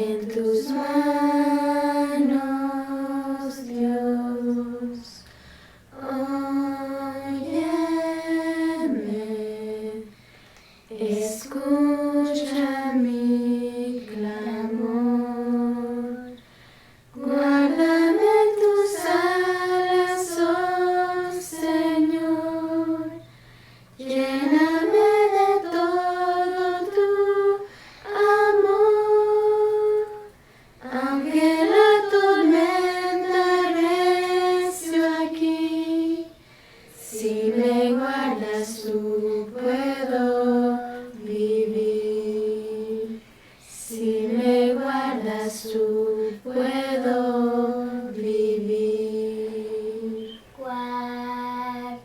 En tus manos, Dios, óyeme, escucha mi clamor, guárdame en tus alas, oh Señor, lléname de todo tu amor, aunque la tormenta recio aquí, si me guardas tú puedo vivir, si me guardas tú puedo vivir. Guárdame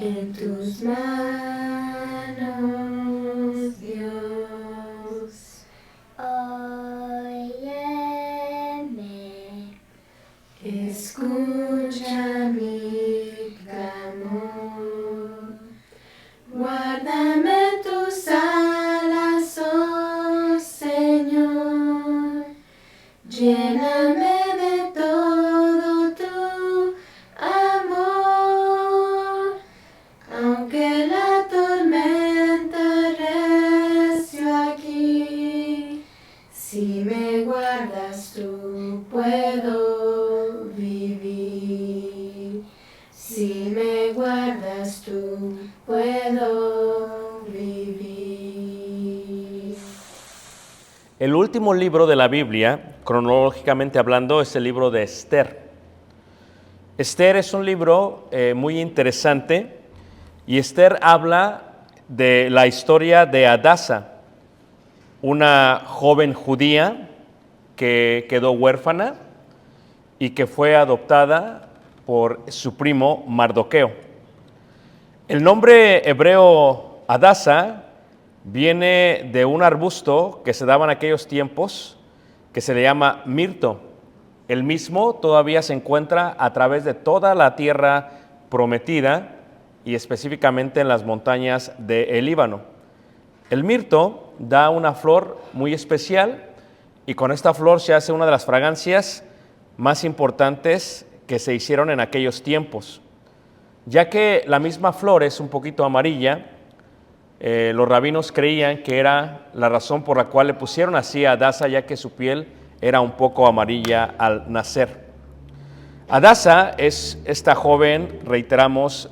en tus manos, Dios, óyeme, escucha mi clamor, guárdame en tus alas, oh Señor, lléname de todo tu amor, aunque la tormenta recio aquí, si me guardas tú puedo vivir, si me guardas tú puedo vivir. El último libro de la Biblia, cronológicamente hablando, es el libro de Esther. Esther es un libro muy interesante y Esther habla de la historia de Hadasa, una joven judía que quedó huérfana y que fue adoptada por su primo Mardoqueo. El nombre hebreo Hadasa viene de un arbusto que se daba en aquellos tiempos que se le llama mirto. El mismo todavía se encuentra a través de toda la tierra prometida y específicamente en las montañas del Líbano. El mirto da una flor muy especial y con esta flor se hace una de las fragancias más importantes que se hicieron en aquellos tiempos. Ya que la misma flor es un poquito amarilla, los rabinos creían que era la razón por la cual le pusieron así a Hadasa, ya que su piel era un poco amarilla al nacer. Hadasa es esta joven, reiteramos,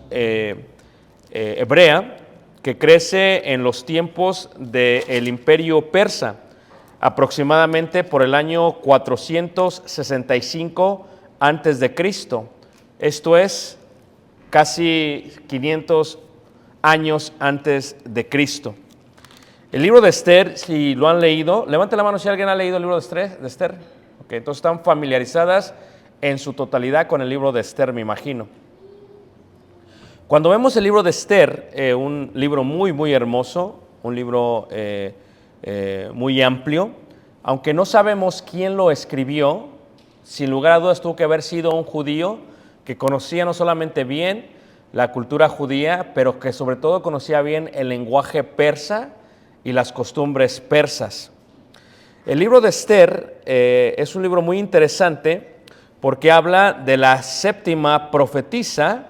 hebrea, que crece en los tiempos del imperio persa, aproximadamente por el año 465 antes de Cristo. Esto es casi 500 años antes de Cristo. El libro de Esther, si lo han leído, levante la mano si alguien ha leído el libro de Esther. Okay, entonces están familiarizadas en su totalidad con el libro de Esther, me imagino. Cuando vemos el libro de Esther, un libro muy, muy hermoso, un libro muy amplio, aunque no sabemos quién lo escribió, sin lugar a dudas tuvo que haber sido un judío que conocía no solamente bien la cultura judía, pero que sobre todo conocía bien el lenguaje persa y las costumbres persas. El libro de Esther es un libro muy interesante porque habla de la séptima profetisa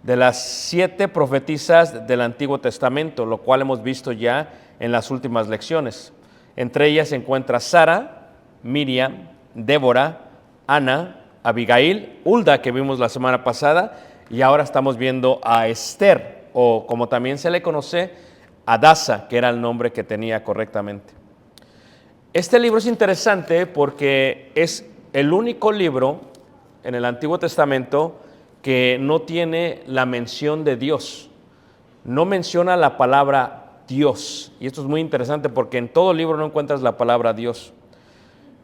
de las 7 profetisas del Antiguo Testamento, lo cual hemos visto ya en las últimas lecciones. Entre ellas se encuentra Sara, Miriam, Débora, Ana, Abigail, Hulda, que vimos la semana pasada, y ahora estamos viendo a Esther, o como también se le conoce, Hadasa, que era el nombre que tenía correctamente. Este libro es interesante porque es el único libro en el Antiguo Testamento que no tiene la mención de Dios. No menciona la palabra Dios. Y esto es muy interesante porque en todo libro no encuentras la palabra Dios.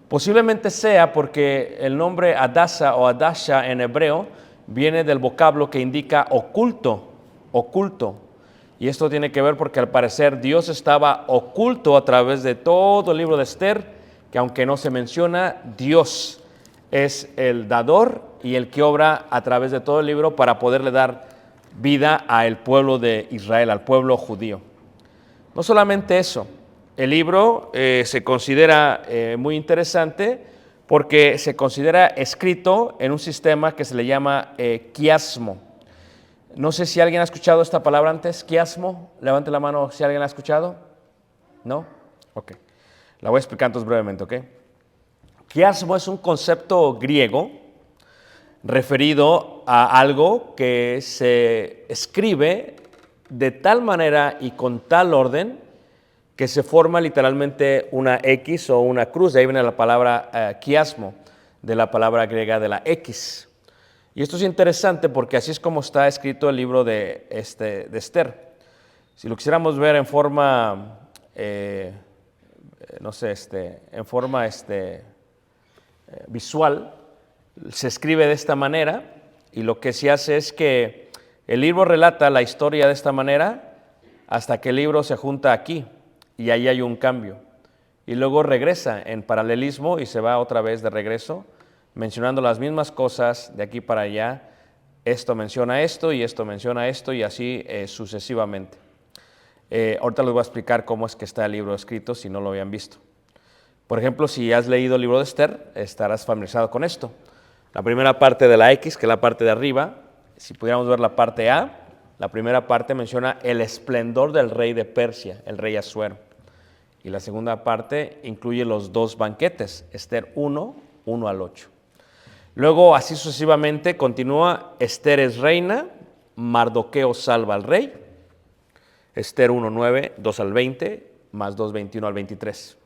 Posiblemente sea porque el nombre Hadasa o Hadasha en hebreo viene del vocablo que indica oculto, oculto. Y esto tiene que ver porque al parecer Dios estaba oculto a través de todo el libro de Esther, que aunque no se menciona, Dios es el dador y el que obra a través de todo el libro para poderle dar vida al pueblo de Israel, al pueblo judío. No solamente eso, El libro se considera muy interesante porque se considera escrito en un sistema que se le llama quiasmo. No sé si alguien ha escuchado esta palabra antes, quiasmo. Levante la mano si alguien la ha escuchado. ¿No? Ok. La voy a explicar entonces brevemente, ¿ok? Quiasmo es un concepto griego referido a algo que se escribe de tal manera y con tal orden que se forma literalmente una X o una cruz. De ahí viene la palabra quiasmo, de la palabra griega de la X. Y esto es interesante porque así es como está escrito el libro de Esther. Si lo quisiéramos ver en forma, visual, se escribe de esta manera y lo que se hace es que el libro relata la historia de esta manera hasta que el libro se junta aquí y ahí hay un cambio. Y luego regresa en paralelismo y se va otra vez de regreso mencionando las mismas cosas de aquí para allá. Esto menciona esto y esto menciona esto y así sucesivamente. Ahorita les voy a explicar cómo es que está el libro escrito si no lo habían visto. Por ejemplo, si has leído el libro de Esther, estarás familiarizado con esto. La primera parte de la X, que es la parte de arriba, si pudiéramos ver la parte A, la primera parte menciona el esplendor del rey de Persia, el rey Asuero. Y la segunda parte incluye los dos banquetes, Esther 1, 1 al 8. Luego, así sucesivamente, continúa, Esther es reina, Mardoqueo salva al rey, Esther 1, 9, 2 al 20, más 2, 21 al 23.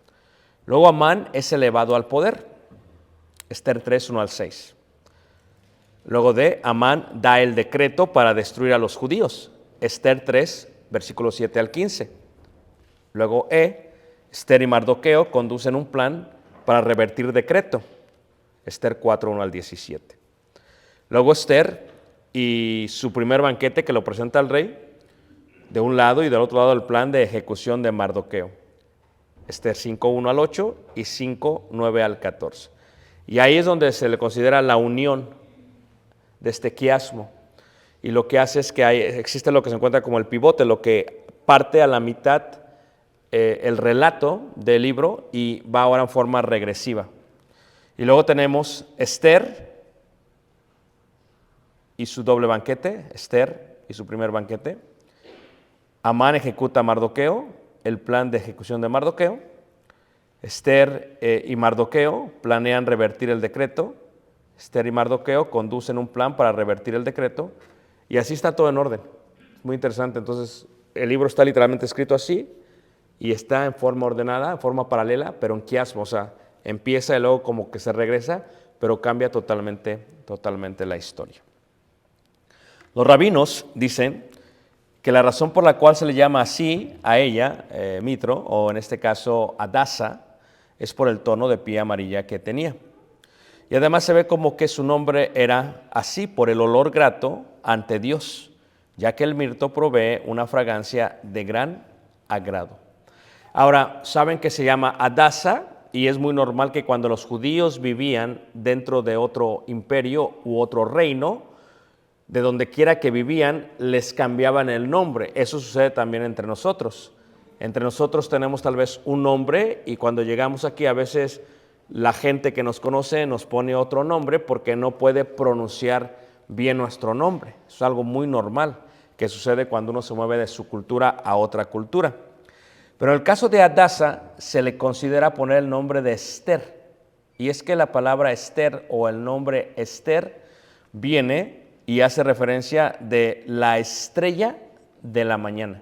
Luego Amán es elevado al poder, Esther 3, 1 al 6. Luego de Amán da el decreto para destruir a los judíos, Esther 3, versículos 7 al 15. Luego Esther y Mardoqueo conducen un plan para revertir decreto, Esther 4, 1 al 17. Luego Esther y su primer banquete que lo presenta al rey, de un lado y del otro lado el plan de ejecución de Mardoqueo, Esther 5, 1 al 8 y 5, 9 al 14. Y ahí es donde se le considera la unión de este quiasmo. Y lo que hace es que existe lo que se encuentra como el pivote, lo que parte a la mitad el relato del libro y va ahora en forma regresiva. Y luego tenemos Esther y su doble banquete, Esther y su primer banquete. Amán ejecuta a Mardoqueo, el plan de ejecución de Mardoqueo. Esther y Mardoqueo planean revertir el decreto. Esther y Mardoqueo conducen un plan para revertir el decreto. Y así está todo en orden. Es muy interesante. Entonces, el libro está literalmente escrito así y está en forma ordenada, en forma paralela, pero en quiasmo, o sea, empieza y luego como que se regresa, pero cambia totalmente la historia. Los rabinos dicen que la razón por la cual se le llama así a ella, Mitro, o en este caso Adasa, es por el tono de piel amarilla que tenía. Y además se ve como que su nombre era así por el olor grato ante Dios, ya que el mirto provee una fragancia de gran agrado. Ahora, saben que se llama Adasa y es muy normal que cuando los judíos vivían dentro de otro imperio u otro reino, de donde quiera que vivían, les cambiaban el nombre. Eso sucede también entre nosotros. Entre nosotros tenemos tal vez un nombre y cuando llegamos aquí a veces la gente que nos conoce nos pone otro nombre porque no puede pronunciar bien nuestro nombre. Eso es algo muy normal que sucede cuando uno se mueve de su cultura a otra cultura. Pero en el caso de Adasa se le considera poner el nombre de Esther. Y es que la palabra Esther o el nombre Esther viene y hace referencia de la estrella de la mañana.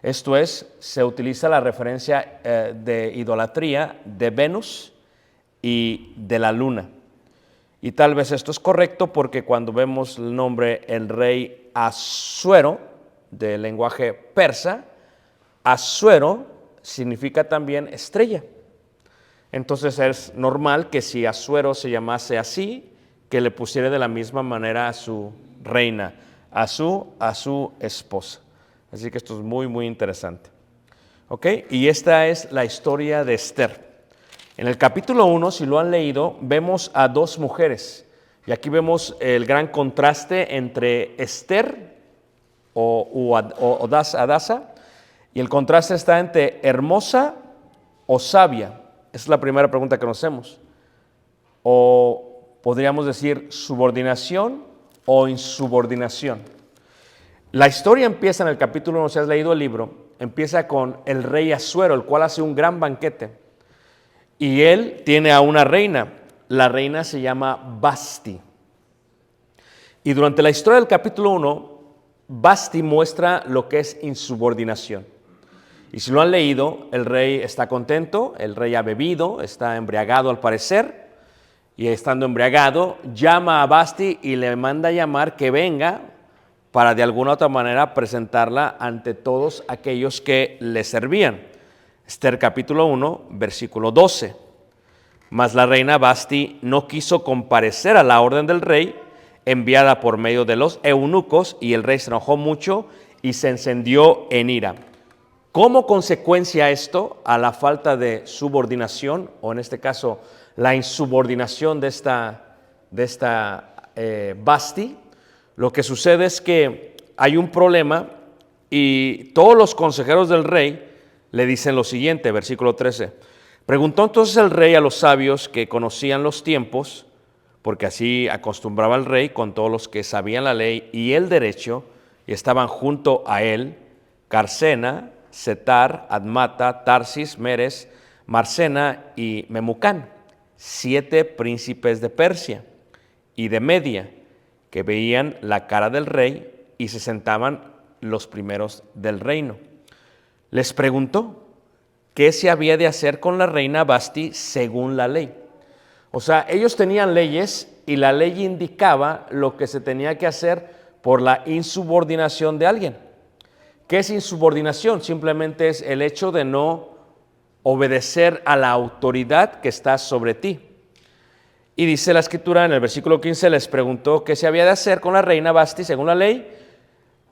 Esto es, se utiliza la referencia de idolatría de Venus y de la luna. Y tal vez esto es correcto porque cuando vemos el nombre el rey Asuero, del lenguaje persa, Asuero significa también estrella. Entonces es normal que si Asuero se llamase así, que le pusiera de la misma manera a su reina, a su esposa. Así que esto es muy, muy interesante. ¿Ok? Y esta es la historia de Esther. En el capítulo 1, si lo han leído, vemos a dos mujeres. Y aquí vemos el gran contraste entre Esther o Adasa Y el contraste está entre hermosa o sabia. Esa es la primera pregunta que nos hacemos. O podríamos decir subordinación o insubordinación. La historia empieza en el capítulo 1, si has leído el libro, empieza con el rey Asuero, el cual hace un gran banquete. Y él tiene a una reina. La reina se llama Vasti. Y durante la historia del capítulo 1, Vasti muestra lo que es insubordinación. Y si lo han leído, el rey está contento, el rey ha bebido, está embriagado al parecer, y estando embriagado, llama a Vasti y le manda llamar que venga para de alguna u otra manera presentarla ante todos aquellos que le servían. Esther capítulo 1, versículo 12. Mas la reina Vasti no quiso comparecer a la orden del rey, enviada por medio de los eunucos, y el rey se enojó mucho y se encendió en ira. Como consecuencia esto, a la falta de subordinación, o en este caso la insubordinación de esta Vasti, lo que sucede es que hay un problema y todos los consejeros del rey le dicen lo siguiente, versículo 13. Preguntó entonces el rey a los sabios que conocían los tiempos, porque así acostumbraba el rey con todos los que sabían la ley y el derecho, y estaban junto a él, Carcena, Setar, Admata, Tarsis, Meres, Marsena y Memucán, 7 príncipes de Persia y de Media, que veían la cara del rey y se sentaban los primeros del reino. Les preguntó qué se había de hacer con la reina Vasti según la ley. O sea, ellos tenían leyes y la ley indicaba lo que se tenía que hacer por la insubordinación de alguien. ¿Qué es insubordinación? Simplemente es el hecho de no obedecer a la autoridad que está sobre ti. Y dice la escritura en el versículo 15, les preguntó qué se había de hacer con la reina Vasti según la ley,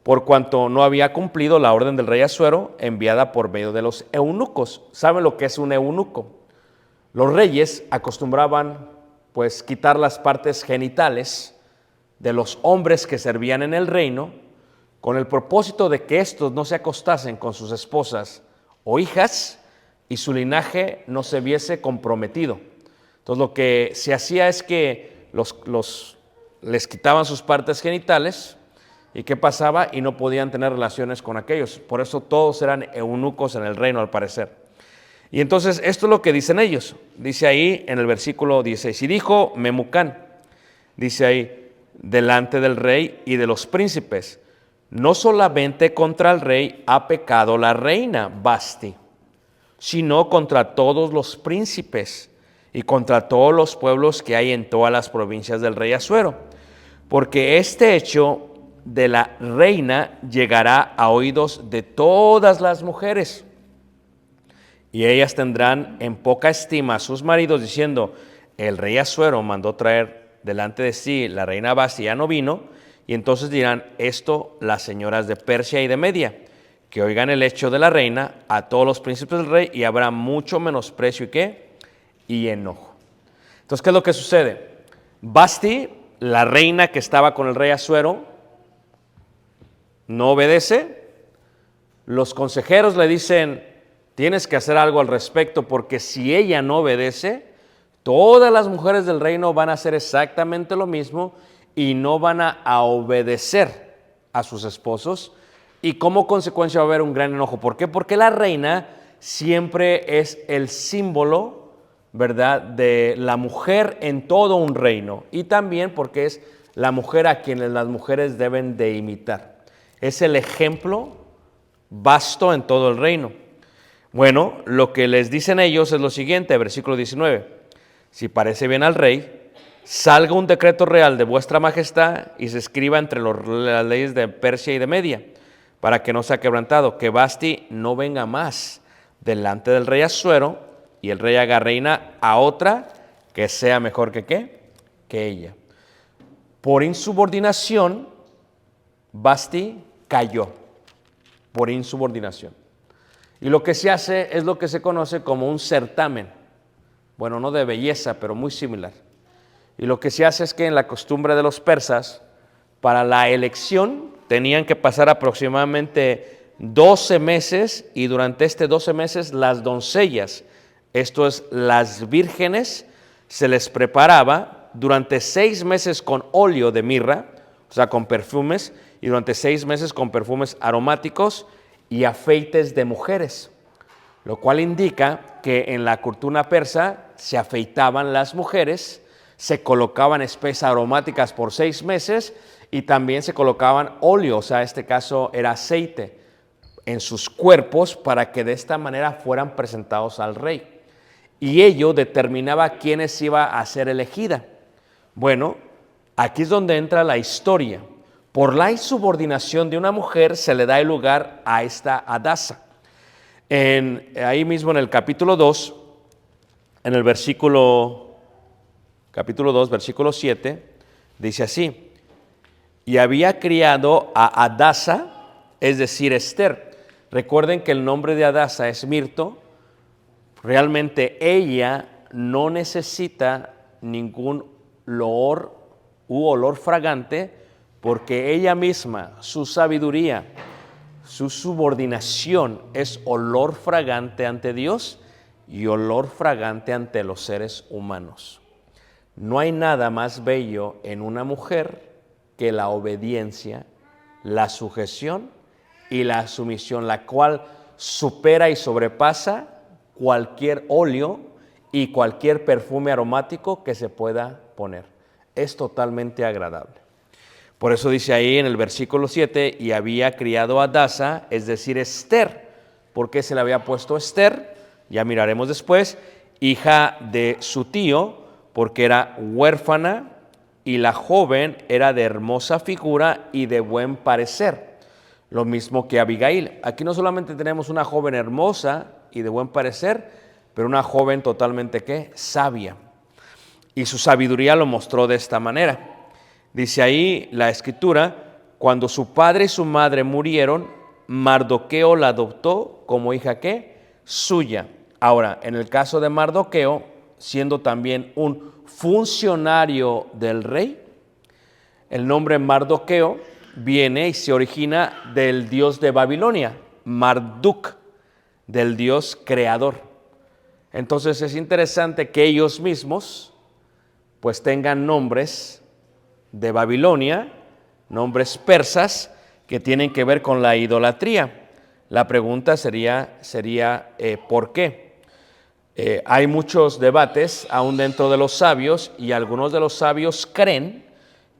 por cuanto no había cumplido la orden del rey Asuero enviada por medio de los eunucos. ¿Saben lo que es un eunuco? Los reyes acostumbraban pues quitar las partes genitales de los hombres que servían en el reino con el propósito de que estos no se acostasen con sus esposas o hijas y su linaje no se viese comprometido. Entonces lo que se hacía es que les quitaban sus partes genitales y ¿qué pasaba? Y no podían tener relaciones con aquellos. Por eso todos eran eunucos en el reino al parecer. Y entonces esto es lo que dicen ellos. Dice ahí en el versículo 16. Y dijo Memucán, dice ahí, delante del rey y de los príncipes, no solamente contra el rey ha pecado la reina Vasti, sino contra todos los príncipes y contra todos los pueblos que hay en todas las provincias del rey Asuero, porque este hecho de la reina llegará a oídos de todas las mujeres, y ellas tendrán en poca estima a sus maridos, diciendo, el rey Asuero mandó traer delante de sí la reina Vasti, ya no vino, y entonces dirán esto las señoras de Persia y de Media, que oigan el hecho de la reina a todos los príncipes del rey, y habrá mucho menosprecio y ¿qué? Y enojo. Entonces, ¿qué es lo que sucede? Vasti, la reina que estaba con el rey Asuero, no obedece. Los consejeros le dicen, tienes que hacer algo al respecto, porque si ella no obedece, todas las mujeres del reino van a hacer exactamente lo mismo y no van a obedecer a sus esposos. Y como consecuencia va a haber un gran enojo. ¿Por qué? Porque la reina siempre es el símbolo, ¿verdad?, de la mujer en todo un reino. Y también porque es la mujer a quienes las mujeres deben de imitar. Es el ejemplo vasto en todo el reino. Bueno, lo que les dicen ellos es lo siguiente, versículo 19. Si parece bien al rey, salga un decreto real de vuestra majestad y se escriba entre las leyes de Persia y de Media, para que no sea quebrantado, que Vasti no venga más delante del rey Asuero y el rey haga reina a otra que sea mejor que ¿qué? Que ella. Por insubordinación, Vasti cayó, por insubordinación. Y lo que se hace es lo que se conoce como un certamen, bueno, no de belleza, pero muy similar. Y lo que se hace es que en la costumbre de los persas, para la elección tenían que pasar aproximadamente 12 meses, y durante 12 meses las doncellas, esto es, las vírgenes, se les preparaba durante 6 meses con óleo de mirra, o sea, con perfumes, y durante 6 meses con perfumes aromáticos y afeites de mujeres, lo cual indica que en la cultura persa se afeitaban las mujeres, se colocaban especias aromáticas por 6 meses y también se colocaban óleo, o sea, en este caso era aceite, en sus cuerpos para que de esta manera fueran presentados al rey. Y ello determinaba quiénes iba a ser elegida. Bueno, aquí es donde entra la historia. Por la insubordinación de una mujer se le da el lugar a esta Hadasa. Ahí mismo en el capítulo 2, en el capítulo 2, versículo 7, dice así: y había criado a Hadasa, es decir, Esther. Recuerden que el nombre de Hadasa es Mirto. Realmente ella no necesita ningún olor fragante, porque ella misma, su sabiduría, su subordinación es olor fragante ante Dios y olor fragante ante los seres humanos. No hay nada más bello en una mujer que la obediencia, la sujeción y la sumisión, la cual supera y sobrepasa cualquier óleo y cualquier perfume aromático que se pueda poner. Es totalmente agradable. Por eso dice ahí en el versículo 7, y había criado a Hadasa, es decir, Esther. ¿Por qué se le había puesto Esther? Ya miraremos después. Hija de su tío, porque era huérfana, y la joven era de hermosa figura y de buen parecer. Lo mismo que Abigail. Aquí no solamente tenemos una joven hermosa y de buen parecer, pero una joven totalmente, ¿qué? Sabia. Y su sabiduría lo mostró de esta manera. Dice ahí la escritura: cuando su padre y su madre murieron, Mardoqueo la adoptó como hija, ¿qué? Suya. Ahora, en el caso de Mardoqueo, siendo también un funcionario del rey, el nombre Mardoqueo viene y se origina del dios de Babilonia, Marduk, del dios creador. Entonces es interesante que ellos mismos pues tengan nombres de Babilonia, nombres persas que tienen que ver con la idolatría. La pregunta sería ¿por qué? Hay muchos debates aún dentro de los sabios, y algunos de los sabios creen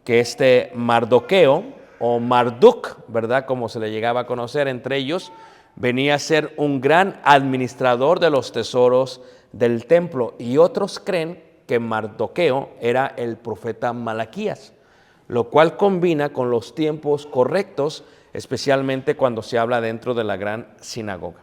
que este Mardoqueo o Marduk, ¿verdad?, como se le llegaba a conocer entre ellos, venía a ser un gran administrador de los tesoros del templo, y otros creen que Mardoqueo era el profeta Malaquías, lo cual combina con los tiempos correctos, especialmente cuando se habla dentro de la gran sinagoga.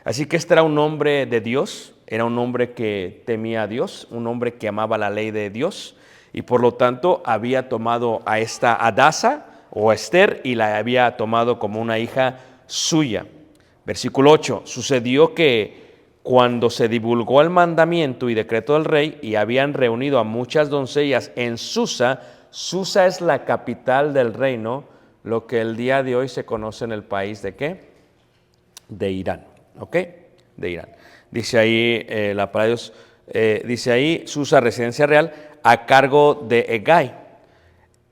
Así que este era un hombre de Dios, era un hombre que temía a Dios, un hombre que amaba la ley de Dios, y por lo tanto había tomado a esta Hadasa o Esther y la había tomado como una hija suya. Versículo 8, sucedió que cuando se divulgó el mandamiento y decreto del rey y habían reunido a muchas doncellas en Susa. Susa es la capital del reino, lo que el día de hoy se conoce en el país ¿de qué? De Irán, ¿ok? De Irán. Dice ahí la palabra de Dios, dice ahí Susa, residencia real, a cargo de Hegai.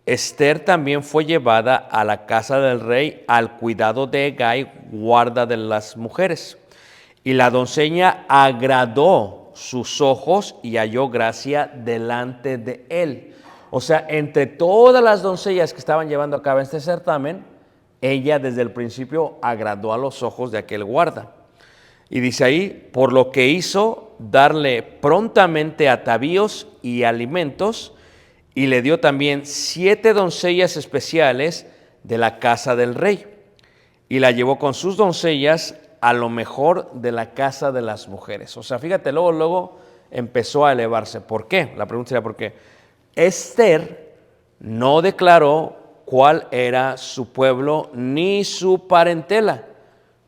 Esther también fue llevada a la casa del rey al cuidado de Hegai, guarda de las mujeres. Y la doncella agradó sus ojos y halló gracia delante de él. O sea, entre todas las doncellas que estaban llevando a cabo este certamen, ella desde el principio agradó a los ojos de aquel guarda. Y dice ahí, por lo que hizo darle prontamente atavíos y alimentos, y le dio también 7 doncellas especiales de la casa del rey, y la llevó con sus doncellas a lo mejor de la casa de las mujeres. O sea, fíjate, luego empezó a elevarse. ¿Por qué? La pregunta sería ¿por qué? Esther no declaró cuál era su pueblo ni su parentela,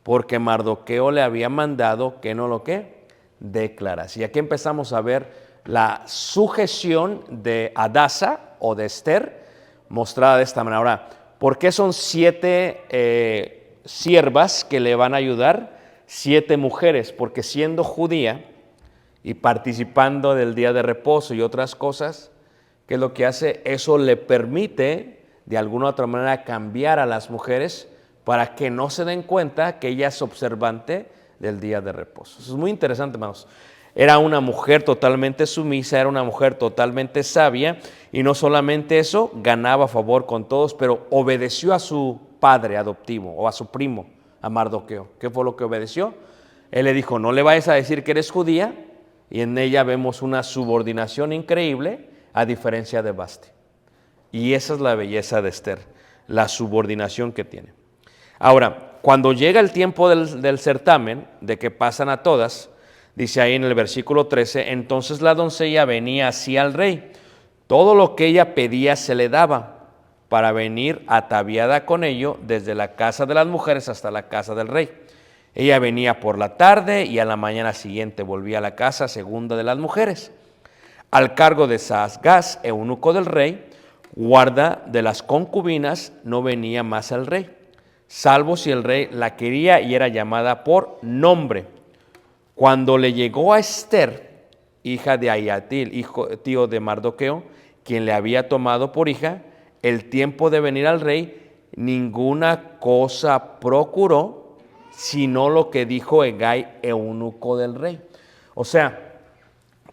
porque Mardoqueo le había mandado que no lo que declarase. Y aquí empezamos a ver la sujeción de Hadasa o de Esther mostrada de esta manera. Ahora, ¿por qué son 7 siervas que le van a ayudar, 7 mujeres, porque siendo judía y participando del día de reposo y otras cosas, ¿qué es lo que hace? Eso le permite de alguna u otra manera cambiar a las mujeres para que no se den cuenta que ella es observante del día de reposo. Eso es muy interesante, hermanos. Era una mujer totalmente sumisa, era una mujer totalmente sabia, y no solamente eso, ganaba favor con todos, pero obedeció a su padre adoptivo o a su primo, a Mardoqueo. ¿Qué fue lo que obedeció? Él le dijo, no le vayas a decir que eres judía, y en ella vemos una subordinación increíble, a diferencia de Vasti. Y esa es la belleza de Esther, la subordinación que tiene. Ahora, cuando llega el tiempo del certamen, de que pasan a todas, dice ahí en el versículo 13, entonces la doncella venía así al rey. Todo lo que ella pedía se le daba, para venir ataviada con ello desde la casa de las mujeres hasta la casa del rey. Ella venía por la tarde y a la mañana siguiente volvía a la casa segunda de las mujeres. Al cargo de Saasgaz, eunuco del rey, guarda de las concubinas, no venía más al rey, salvo si el rey la quería y era llamada por nombre. Cuando le llegó a Esther, hija de Ayatil, tío de Mardoqueo, quien le había tomado por hija, el tiempo de venir al rey, ninguna cosa procuró, sino lo que dijo Hegai, eunuco del rey. O sea,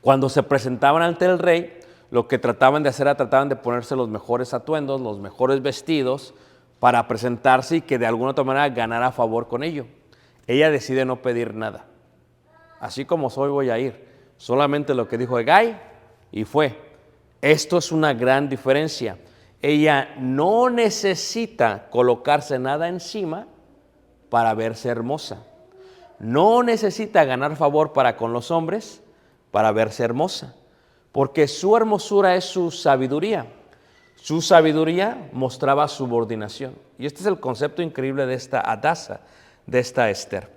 cuando se presentaban ante el rey, lo que trataban de hacer era trataban de ponerse los mejores atuendos, los mejores vestidos, para presentarse y que de alguna otra manera ganara favor con ello. Ella decide no pedir nada. Así como soy voy a ir. Solamente lo que dijo Hegai y fue. Esto es una gran diferencia. Ella no necesita colocarse nada encima para verse hermosa. No necesita ganar favor para con los hombres para verse hermosa. Porque su hermosura es su sabiduría. Su sabiduría mostraba subordinación. Y este es el concepto increíble de esta Hadasa, de esta Esther.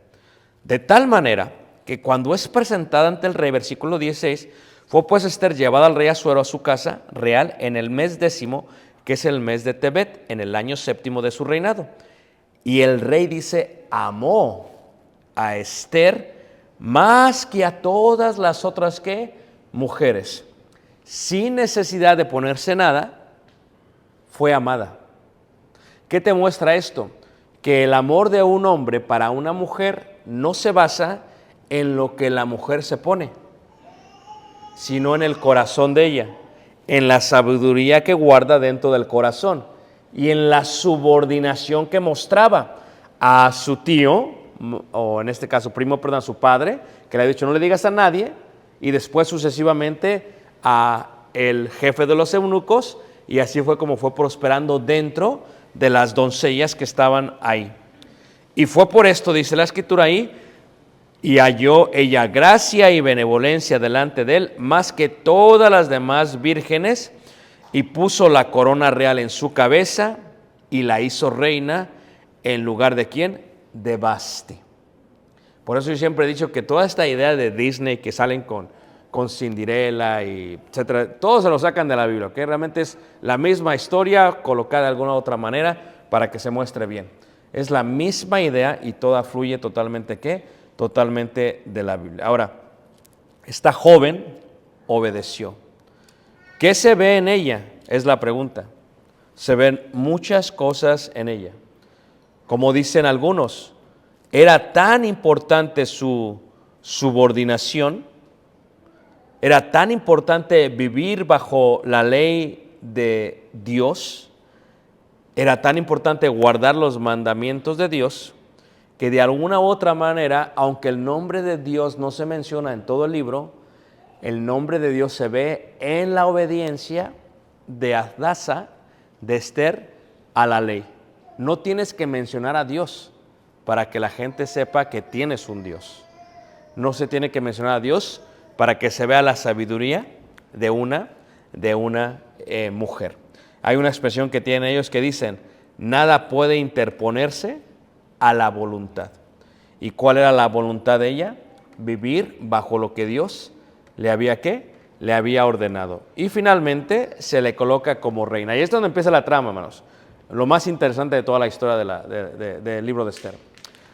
De tal manera que cuando es presentada ante el rey, versículo 16, fue pues Esther llevada al rey Asuero a su casa real en el mes 10º, que es el mes de Tebet, en el año 7º de su reinado. Y el rey dice, amó a Esther más que a todas las otras mujeres. Sin necesidad de ponerse nada, fue amada. ¿Qué te muestra esto? Que el amor de un hombre para una mujer no se basa en lo que la mujer se pone, sino en el corazón de ella, en la sabiduría que guarda dentro del corazón y en la subordinación que mostraba a su tío, o en este caso primo, perdón, a su padre, que le ha dicho no le digas a nadie, y después sucesivamente a el jefe de los eunucos, y así fue como fue prosperando dentro de las doncellas que estaban ahí. Y fue por esto, dice la escritura ahí, y halló ella gracia y benevolencia delante de él, más que todas las demás vírgenes, y puso la corona real en su cabeza, y la hizo reina en lugar de ¿quién? De Vasti. Por eso yo siempre he dicho que toda esta idea de Disney que salen con Cinderella y etcétera, todos se lo sacan de la Biblia, ¿ok? Realmente es la misma historia colocada de alguna otra manera para que se muestre bien. Es la misma idea y toda fluye totalmente, totalmente de la Biblia. Ahora, esta joven obedeció. ¿Qué se ve en ella? Es la pregunta. Se ven muchas cosas en ella. Como dicen algunos, era tan importante su subordinación, era tan importante vivir bajo la ley de Dios, era tan importante guardar los mandamientos de Dios, que de alguna u otra manera, aunque el nombre de Dios no se menciona en todo el libro, el nombre de Dios se ve en la obediencia de Hadasa, de Esther, a la ley. No tienes que mencionar a Dios para que la gente sepa que tienes un Dios. No se tiene que mencionar a Dios para que se vea la sabiduría de una mujer. Hay una expresión que tienen ellos que dicen, nada puede interponerse a la voluntad. ¿Y cuál era la voluntad de ella? Vivir bajo lo que Dios le había ordenado. Y finalmente se le coloca como reina. Y es donde empieza la trama, hermanos. lo más interesante de toda la historia del libro de Esther.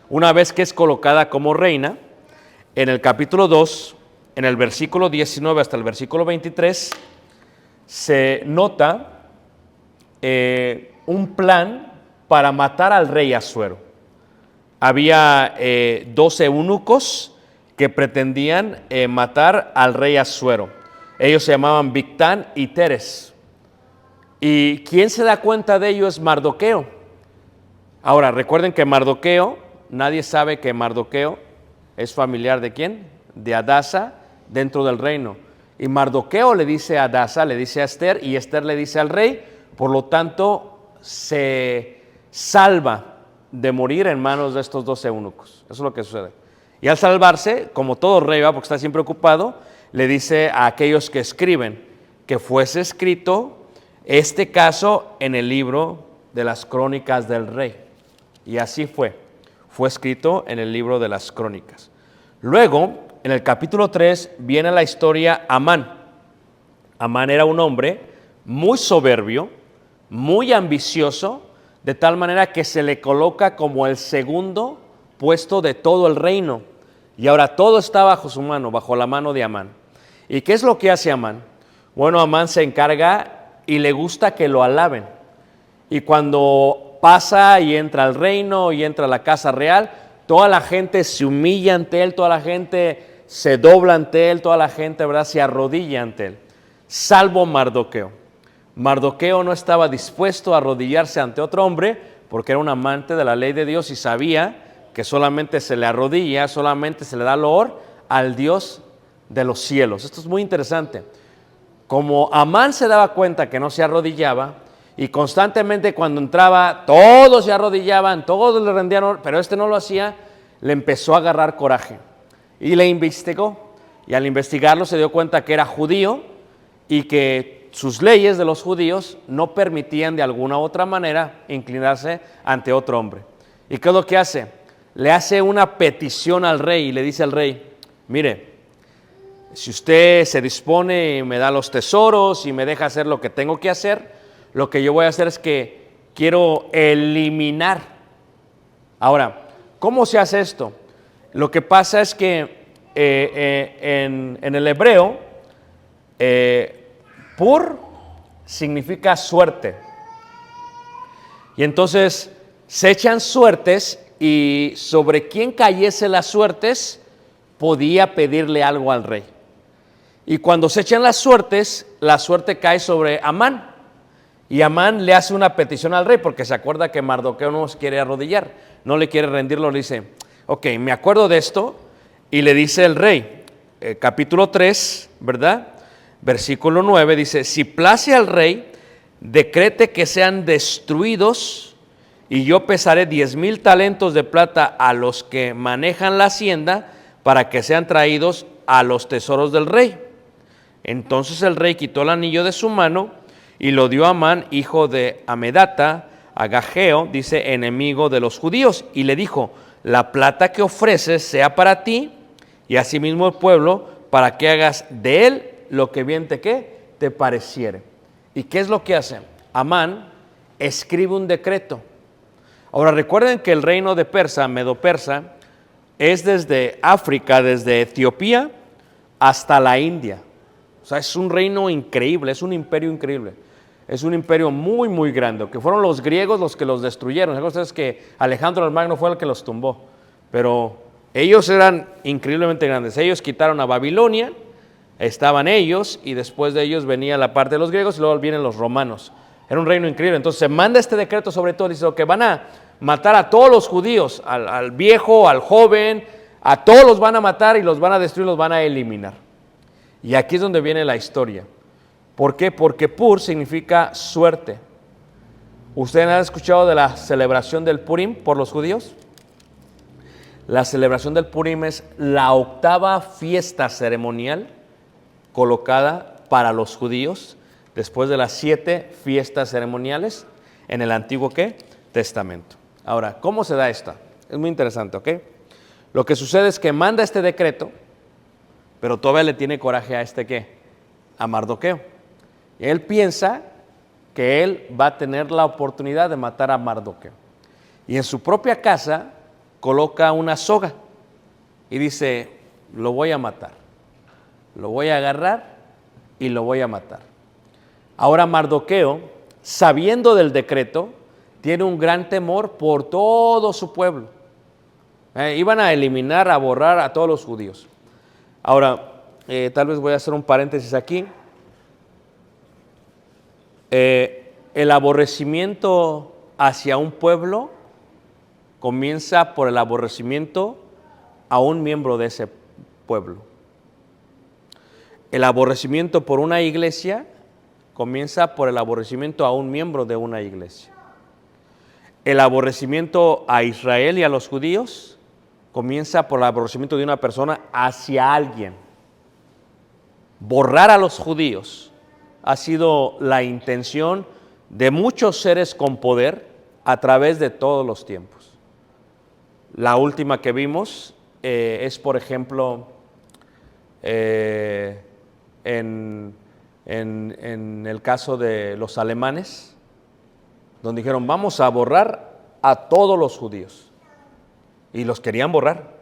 Una vez que es colocada como reina, en el capítulo 2, en el versículo 19 hasta el versículo 23, se nota un plan para matar al rey Asuero. Había 12 eunucos que pretendían matar al rey Asuero. Ellos se llamaban Bigtán y Teres. Y quien se da cuenta de ello es Mardoqueo. Ahora, recuerden que Mardoqueo, nadie sabe que Mardoqueo es familiar ¿de quién? De Hadasa dentro del reino. Y Mardoqueo le dice a Hadasa, le dice a Esther, y Esther le dice al rey, por lo tanto se salva de morir en manos de estos 12 eunucos. Eso es lo que sucede. Y al salvarse, como todo rey, porque está siempre ocupado, le dice a aquellos que escriben que fuese escrito este caso en el libro de las crónicas del rey. Y así fue escrito en el libro de las crónicas. Luego, en el capítulo 3, viene la historia Amán. Amán era un hombre muy soberbio, muy ambicioso, de tal manera que se le coloca como el segundo puesto de todo el reino. Y ahora todo está bajo su mano, bajo la mano de Amán. ¿Y qué es lo que hace Amán? Bueno, Amán se encarga y le gusta que lo alaben. Y cuando pasa y entra al reino y entra a la casa real, toda la gente se humilla ante él, toda la gente se dobla ante él, toda la gente, ¿verdad?, se arrodilla ante él, salvo Mardoqueo. Mardoqueo no estaba dispuesto a arrodillarse ante otro hombre porque era un amante de la ley de Dios y sabía que solamente se le arrodilla, solamente se le da loor al Dios de los cielos. Esto es muy interesante. Como Amán se daba cuenta que no se arrodillaba y constantemente cuando entraba todos se arrodillaban, todos le rendían honor, pero este no lo hacía, le empezó a agarrar coraje y le investigó. Y al investigarlo se dio cuenta que era judío y que sus leyes de los judíos no permitían de alguna u otra manera inclinarse ante otro hombre. ¿Y qué es lo que hace? Le hace una petición al rey y le dice al rey, mire, si usted se dispone y me da los tesoros y me deja hacer lo que tengo que hacer, lo que yo voy a hacer es que quiero eliminar. Ahora, ¿cómo se hace esto? Lo que pasa es que en el hebreo, pur significa suerte. Y entonces se echan suertes y sobre quien cayese las suertes podía pedirle algo al rey. Y cuando se echan las suertes, la suerte cae sobre Amán. Y Amán le hace una petición al rey porque se acuerda que Mardoqueo no se quiere arrodillar, no le quiere rendirlo, le dice, ok, me acuerdo de esto, y le dice el rey, capítulo 3, ¿verdad? Versículo 9, dice, si place al rey, decrete que sean destruidos, y yo pesaré 10,000 talentos de plata a los que manejan la hacienda, para que sean traídos a los tesoros del rey. Entonces el rey quitó el anillo de su mano, y lo dio a Amán, hijo de Amedata, Agageo, dice, enemigo de los judíos, y le dijo, la plata que ofreces sea para ti, y asimismo el pueblo, para que hagas de él lo que bien te pareciere. ¿Y qué es lo que hace? Amán escribe un decreto. Ahora recuerden que el reino de Persa, Medo-Persa, es desde África, desde Etiopía hasta la India. O sea, es un reino increíble, es un imperio increíble. Es un imperio muy, muy grande, que fueron los griegos los que los destruyeron. ¿Saben ustedes que Alejandro el Magno fue el que los tumbó? Pero ellos eran increíblemente grandes. Ellos quitaron a Babilonia, estaban ellos, y después de ellos venía la parte de los griegos y luego vienen los romanos. Era un reino increíble. Entonces se manda este decreto sobre todo, dice que van a matar a todos los judíos, al viejo, al joven, a todos los van a matar y los van a destruir, los van a eliminar. Y aquí es donde viene la historia. ¿Por qué? Porque Pur significa suerte. ¿Ustedes han escuchado de la celebración del Purim por los judíos? La celebración del Purim es la octava fiesta ceremonial colocada para los judíos después de las 7 fiestas ceremoniales en el Antiguo Testamento. Ahora, ¿cómo se da esta? Es muy interesante, ¿ok? Lo que sucede es que manda este decreto, pero todavía le tiene coraje a a Mardoqueo. Y él piensa que él va a tener la oportunidad de matar a Mardoqueo. Y en su propia casa coloca una soga y dice, lo voy a matar, lo voy a agarrar y lo voy a matar. Ahora Mardoqueo, sabiendo del decreto, tiene un gran temor por todo su pueblo. Iban a eliminar, a borrar a todos los judíos. Ahora, tal vez voy a hacer un paréntesis aquí. El aborrecimiento hacia un pueblo comienza por el aborrecimiento a un miembro de ese pueblo. El aborrecimiento por una iglesia comienza por el aborrecimiento a un miembro de una iglesia. El aborrecimiento a Israel y a los judíos comienza por el aborrecimiento de una persona hacia alguien. Borrar a los judíos ha sido la intención de muchos seres con poder a través de todos los tiempos. La última que vimos es, por ejemplo, en el caso de los alemanes, donde dijeron, vamos a borrar a todos los judíos. Y los querían borrar.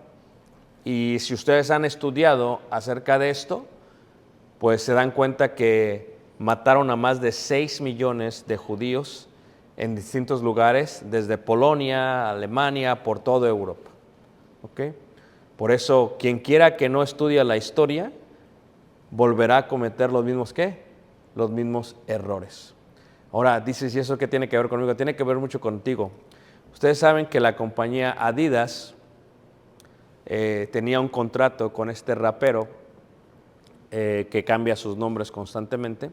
Y si ustedes han estudiado acerca de esto, pues se dan cuenta que mataron a más de 6 millones de judíos en distintos lugares, desde Polonia, Alemania, por toda Europa. ¿Okay? Por eso, quien quiera que no estudie la historia, volverá a cometer los mismos, ¿qué? Los mismos errores. Ahora, dices, ¿y eso qué tiene que ver conmigo? Tiene que ver mucho contigo. Ustedes saben que la compañía Adidas tenía un contrato con este rapero que cambia sus nombres constantemente,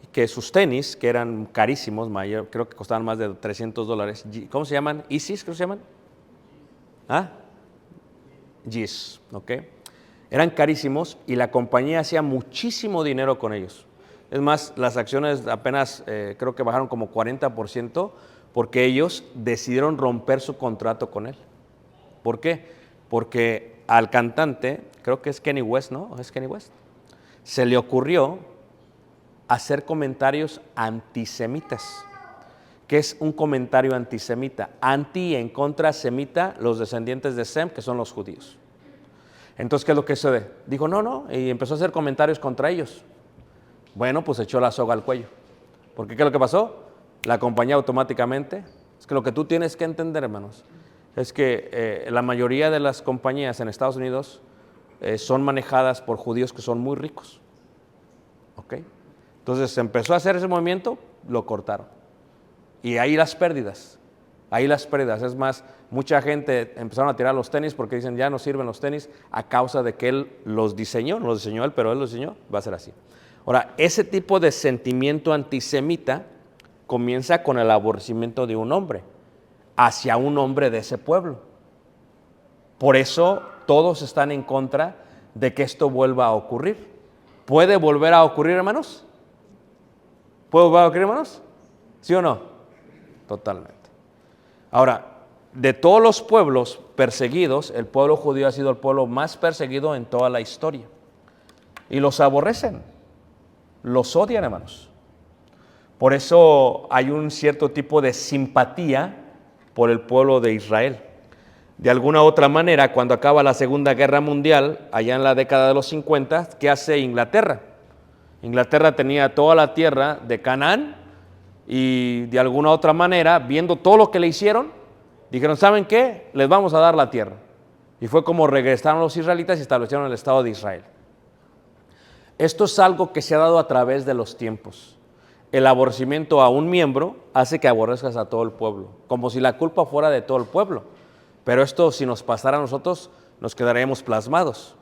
y que sus tenis, que eran carísimos, creo que costaban más de $300, ¿cómo se llaman? ¿Isis? ¿Cómo se llaman? ¿Ah? Yeezy, ¿ok? Eran carísimos y la compañía hacía muchísimo dinero con ellos. Es más, las acciones apenas creo que bajaron como 40% porque ellos decidieron romper su contrato con él. ¿Por qué? Porque al cantante, creo que es Kanye West, ¿no? ¿Es Kanye West? Se le ocurrió hacer comentarios antisemitas. ¿Qué es un comentario antisemita? Anti, en contra, semita, los descendientes de Sem, que son los judíos. Entonces, ¿qué es lo que sucede? Dijo, no, y empezó a hacer comentarios contra ellos. Bueno, pues echó la soga al cuello. Porque ¿qué es lo que pasó? La compañía automáticamente, es que lo que tú tienes que entender, hermanos, es que la mayoría de las compañías en Estados Unidos son manejadas por judíos que son muy ricos. ¿Ok? Entonces se empezó a hacer ese movimiento, lo cortaron. Y ahí las pérdidas. Es más, mucha gente empezaron a tirar los tenis porque dicen, ya no sirven los tenis a causa de que él los diseñó. No los diseñó él, pero él los diseñó, va a ser así. Ahora, ese tipo de sentimiento antisemita comienza con el aborrecimiento de un hombre hacia un hombre de ese pueblo. Por eso todos están en contra de que esto vuelva a ocurrir. ¿Puede volver a ocurrir, hermanos? ¿Puede volver a ocurrir, hermanos? ¿Sí o no? Totalmente. Ahora, de todos los pueblos perseguidos, el pueblo judío ha sido el pueblo más perseguido en toda la historia. Y los aborrecen, los odian, hermanos. Por eso hay un cierto tipo de simpatía por el pueblo de Israel. De alguna u otra manera, cuando acaba la Segunda Guerra Mundial, allá en la década de los 50, ¿qué hace Inglaterra? Inglaterra tenía toda la tierra de Canaán y de alguna u otra manera, viendo todo lo que le hicieron, dijeron, ¿saben qué? Les vamos a dar la tierra. Y fue como regresaron los israelitas y establecieron el Estado de Israel. Esto es algo que se ha dado a través de los tiempos. El aborrecimiento a un miembro hace que aborrezcas a todo el pueblo, como si la culpa fuera de todo el pueblo. Pero esto, si nos pasara a nosotros, nos quedaríamos plasmados.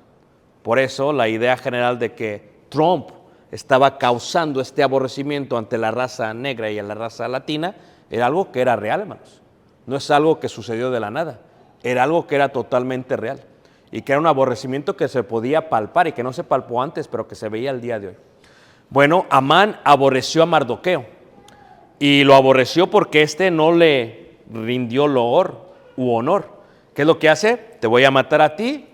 Por eso, la idea general de que Trump estaba causando este aborrecimiento ante la raza negra y a la raza latina, era algo que era real, hermanos. No es algo que sucedió de la nada, era algo que era totalmente real. Y que era un aborrecimiento que se podía palpar y que no se palpó antes, pero que se veía el día de hoy. Bueno, Amán aborreció a Mardoqueo y lo aborreció porque éste no le rindió loor u honor. ¿Qué es lo que hace? Te voy a matar a ti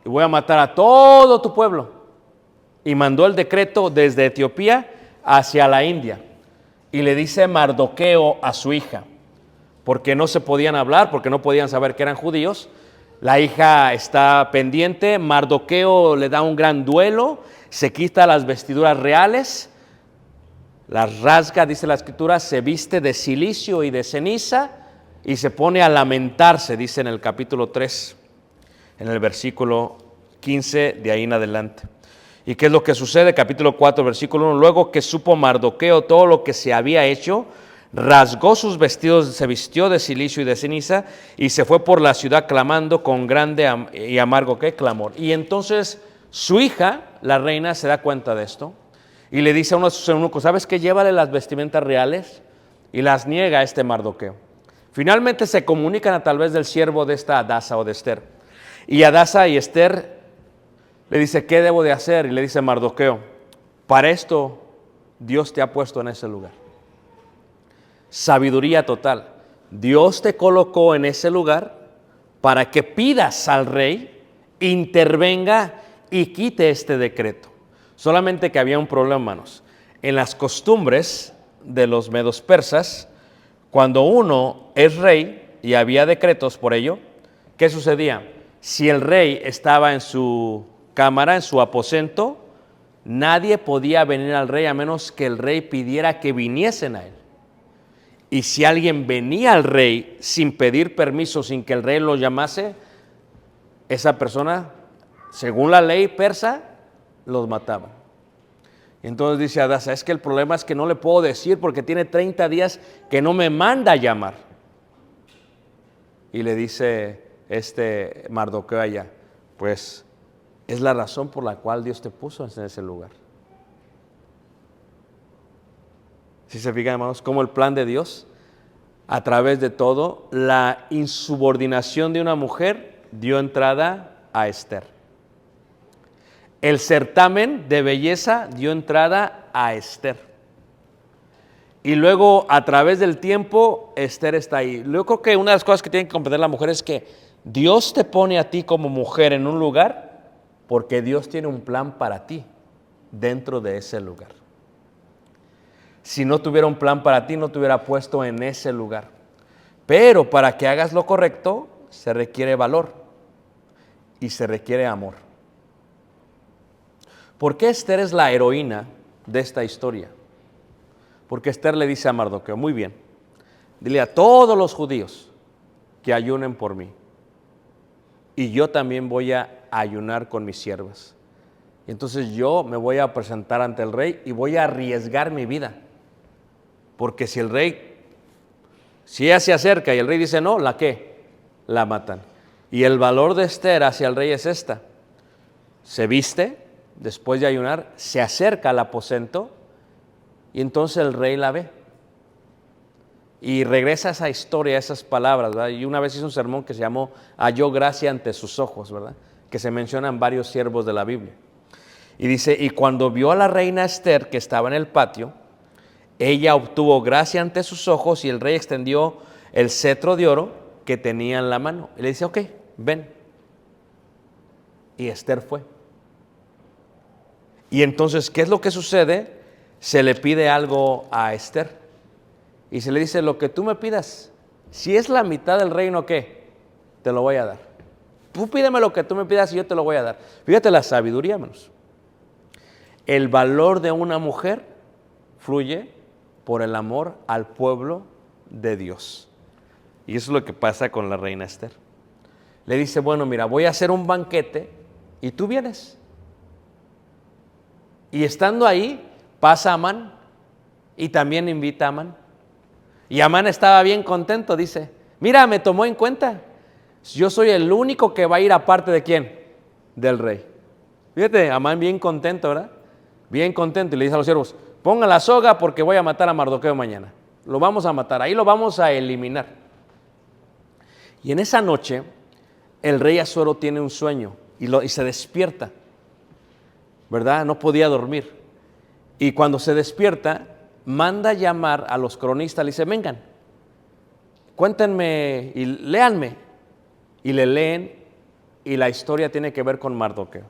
y voy a matar a todo tu pueblo. Y mandó el decreto desde Etiopía hacia la India. y le dice Mardoqueo a su hija, porque no se podían hablar, porque no podían saber que eran judíos. La hija está pendiente, Mardoqueo le da un gran duelo, se quita las vestiduras reales, las rasga, dice la escritura, se viste de cilicio y de ceniza y se pone a lamentarse, dice en el capítulo 3, en el versículo 15, de ahí en adelante. ¿Y qué es lo que sucede? Capítulo 4, versículo 1, luego que supo Mardoqueo todo lo que se había hecho, rasgó sus vestidos, se vistió de cilicio y de ceniza y se fue por la ciudad clamando con grande y amargo ¿qué? Clamor. Y entonces su hija, la reina, se da cuenta de esto y le dice a uno de sus eunucos, ¿sabes qué? Llévale las vestimentas reales, y las niega a este Mardoqueo. Finalmente se comunican a través del siervo de esta Hadasa o de Esther. Y Hadasa y Esther le dice, ¿qué debo de hacer? Y le dice Mardoqueo, para esto Dios te ha puesto en ese lugar. Sabiduría total. Dios te colocó en ese lugar para que pidas al rey, intervenga y quite este decreto. Solamente que había un problema, hermanos. En las costumbres de los medos persas, cuando uno es rey y había decretos por ello, ¿qué sucedía? Si el rey estaba en su cámara, en su aposento, nadie podía venir al rey a menos que el rey pidiera que viniesen a él. Y si alguien venía al rey sin pedir permiso, sin que el rey lo llamase, esa persona, según la ley persa, los mataban. Entonces dice Hadasa, es que el problema es que no le puedo decir porque tiene 30 días que no me manda a llamar. Y le dice Mardoqueo allá, pues es la razón por la cual Dios te puso en ese lugar. Si se fijan, hermanos, cómo el plan de Dios, a través de todo, la insubordinación de una mujer dio entrada a Esther. El certamen de belleza dio entrada a Esther. Y luego, a través del tiempo, Esther está ahí. Yo creo que una de las cosas que tiene que comprender la mujer es que Dios te pone a ti como mujer en un lugar porque Dios tiene un plan para ti dentro de ese lugar. Si no tuviera un plan para ti, no te hubiera puesto en ese lugar. Pero para que hagas lo correcto, se requiere valor y se requiere amor. ¿Por qué Esther es la heroína de esta historia? Porque Esther le dice a Mardoqueo, muy bien, dile a todos los judíos que ayunen por mí. Y yo también voy a ayunar con mis siervas. Y entonces yo me voy a presentar ante el rey y voy a arriesgar mi vida. Porque si ella se acerca y el rey dice no, ¿la qué? La matan. Y el valor de Esther hacia el rey es esta. Se viste, después de ayunar, se acerca al aposento y entonces el rey la ve. Y regresa esa historia, esas palabras, ¿verdad? Y una vez hizo un sermón que se llamó Halló gracia ante sus ojos, ¿verdad? Que se mencionan varios siervos de la Biblia. Y dice, y cuando vio a la reina Esther que estaba en el patio, ella obtuvo gracia ante sus ojos y el rey extendió el cetro de oro que tenía en la mano. Y le dice, ok, ven. Y Esther fue. Y entonces, ¿qué es lo que sucede? Se le pide algo a Esther. Y se le dice, lo que tú me pidas, si es la mitad del reino, ¿qué? Te lo voy a dar. Tú pídeme lo que tú me pidas y yo te lo voy a dar. Fíjate la sabiduría, hermanos. El valor de una mujer fluye por el amor al pueblo de Dios. Y eso es lo que pasa con la reina Esther. Le dice, bueno, mira, voy a hacer un banquete y tú vienes. Y estando ahí, pasa Amán y también invita a Amán. Y Amán estaba bien contento, dice, mira, me tomó en cuenta. Yo soy el único que va a ir aparte de ¿quién? Del rey. Fíjate, Amán bien contento, ¿verdad? Bien contento. Y le dice a los siervos, pongan la soga porque voy a matar a Mardoqueo mañana. Lo vamos a matar, ahí lo vamos a eliminar. Y en esa noche, el rey Asuero tiene un sueño y se despierta, ¿verdad? No podía dormir. Y cuando se despierta, manda llamar a los cronistas, le dice, vengan, cuéntenme y léanme. Y le leen y la historia tiene que ver con Mardoqueo.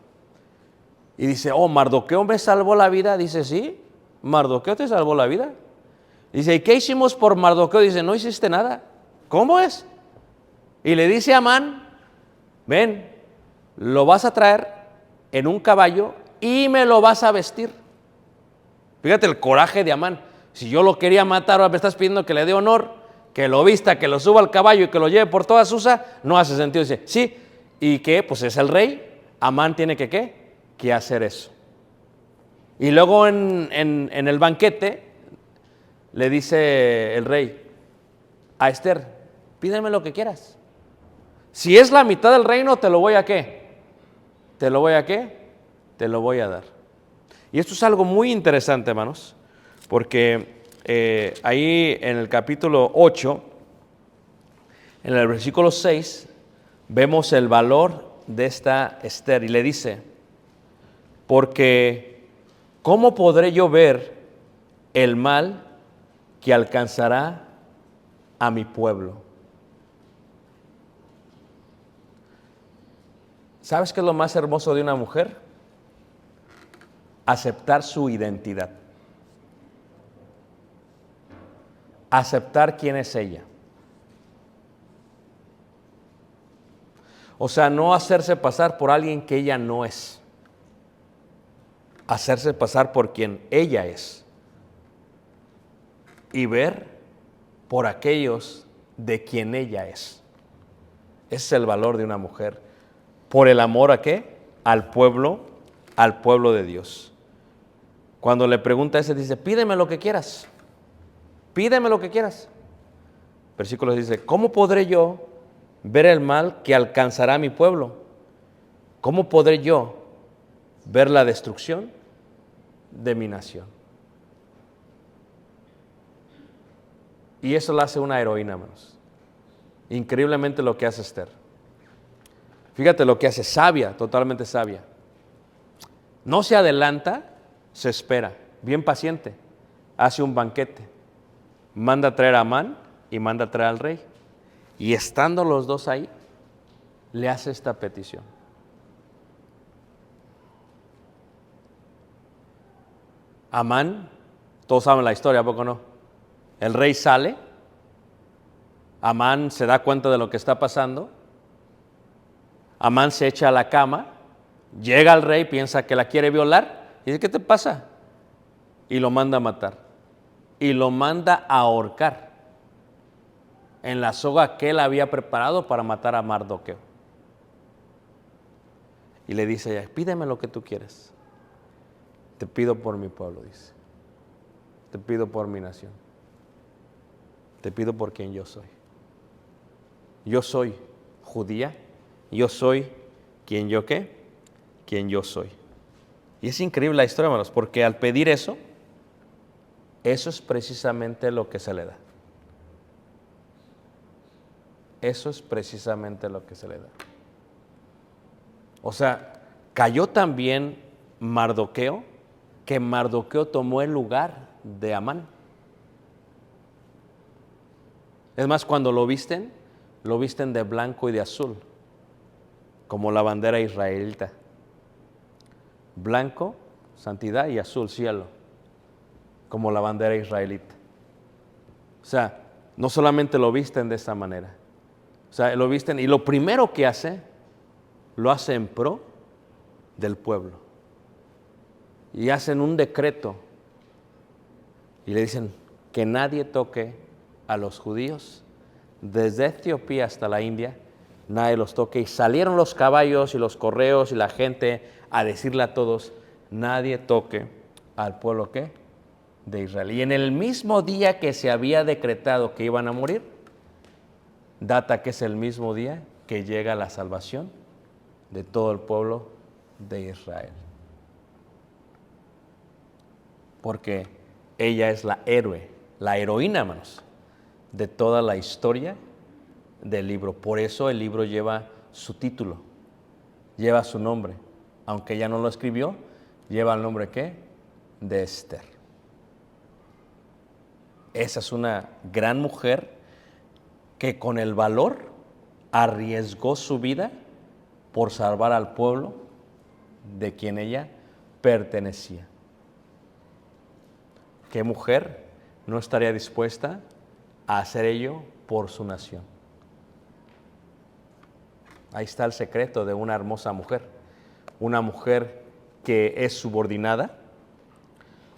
Y dice, oh, ¿Mardoqueo me salvó la vida? Dice, sí, Mardoqueo te salvó la vida. Dice, ¿y qué hicimos por Mardoqueo? Dice, no hiciste nada. ¿Cómo es? Y le dice a Amán, ven, lo vas a traer en un caballo y me lo vas a vestir. Fíjate el coraje de Amán. Si yo lo quería matar, ahora me estás pidiendo que le dé honor, que lo vista, que lo suba al caballo y que lo lleve por toda Susa, no hace sentido. Dice, sí, ¿y qué? Pues es el rey, Amán tiene que ¿qué? Que hacer eso. Y luego en el banquete le dice el rey a Esther, pídeme lo que quieras. Si es la mitad del reino, te lo voy a ¿qué? ¿Te lo voy a qué? Te lo voy a dar. Y esto es algo muy interesante, hermanos, porque ahí en el capítulo 8, en el versículo 6, vemos el valor de esta Esther y le dice, porque ¿cómo podré yo ver el mal que alcanzará a mi pueblo? ¿Sabes qué es lo más hermoso de una mujer? Aceptar su identidad. Aceptar quién es ella. O sea, no hacerse pasar por alguien que ella no es. Hacerse pasar por quien ella es. Y ver por aquellos de quien ella es. Ese es el valor de una mujer. ¿Por el amor a qué? Al pueblo de Dios. Cuando le pregunta a ese, dice, pídeme lo que quieras. Pídeme lo que quieras. Versículo dice, ¿cómo podré yo ver el mal que alcanzará a mi pueblo? ¿Cómo podré yo ver la destrucción de mi nación? Y eso la hace una heroína, hermanos. Increíblemente lo que hace Esther. Fíjate lo que hace, sabia, totalmente sabia. No se adelanta, se espera, bien paciente. Hace un banquete. Manda a traer a Amán y manda a traer al rey. Y estando los dos ahí, le hace esta petición. Amán, todos saben la historia, ¿a poco no? El rey sale, Amán se da cuenta de lo que está pasando, Amán se echa a la cama, llega al rey, piensa que la quiere violar, y dice, ¿qué te pasa? Y lo manda a matar, y lo manda a ahorcar en la soga que él había preparado para matar a Mardoqueo. Y le dice ella, pídeme lo que tú quieres. Te pido por mi pueblo, dice. Te pido por mi nación. Te pido por quien yo soy. Yo soy judía. Yo soy quien yo qué. Quien yo soy. Y es increíble la historia, hermanos, porque al pedir eso, eso es precisamente lo que se le da. Eso es precisamente lo que se le da. O sea, cayó también Mardoqueo, que Mardoqueo tomó el lugar de Amán. Es más, cuando lo visten de blanco y de azul, como la bandera israelita. Blanco, santidad, y azul, cielo, como la bandera israelita. O sea, no solamente lo visten de esa manera, o sea, lo visten y lo primero que hace, lo hace en pro del pueblo. Y hacen un decreto y le dicen que nadie toque a los judíos, desde Etiopía hasta la India, nadie los toque. Y salieron los caballos y los correos y la gente a decirle a todos, nadie toque al pueblo ¿qué? De Israel. Y en el mismo día que se había decretado que iban a morir, data que es el mismo día que llega la salvación de todo el pueblo de Israel. Porque ella es la héroe, la heroína, hermanos, de toda la historia del libro. Por eso el libro lleva su título, lleva su nombre. Aunque ella no lo escribió, lleva el nombre ¿qué? De Esther. Esa es una gran mujer que con el valor arriesgó su vida por salvar al pueblo de quien ella pertenecía. Qué mujer no estaría dispuesta a hacer ello por su nación. Ahí está el secreto de una hermosa mujer. Una mujer que es subordinada,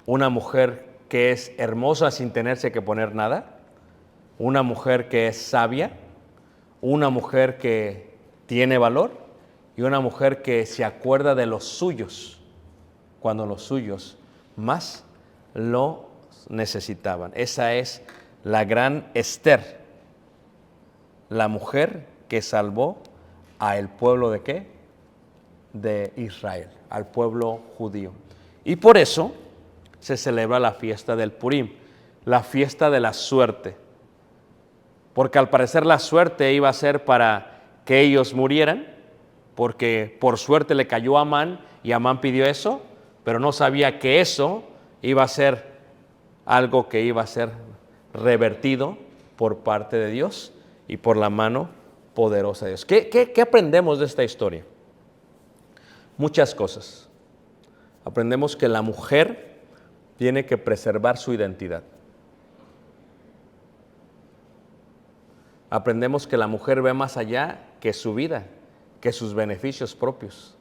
una mujer que es hermosa sin tenerse que poner nada, una mujer que es sabia, una mujer que tiene valor y una mujer que se acuerda de los suyos cuando los suyos más lo necesitaban. Esa es la gran Esther, la mujer que salvó al pueblo ¿de qué? De Israel, al pueblo judío. Y por eso se celebra la fiesta del Purim, la fiesta de la suerte. Porque al parecer la suerte iba a ser para que ellos murieran, porque por suerte le cayó a Amán y Amán pidió eso, pero no sabía que eso iba a ser algo que iba a ser revertido por parte de Dios y por la mano poderosa de Dios. ¿Qué aprendemos de esta historia? Muchas cosas. Aprendemos que la mujer tiene que preservar su identidad. Aprendemos que la mujer ve más allá que su vida, que sus beneficios propios.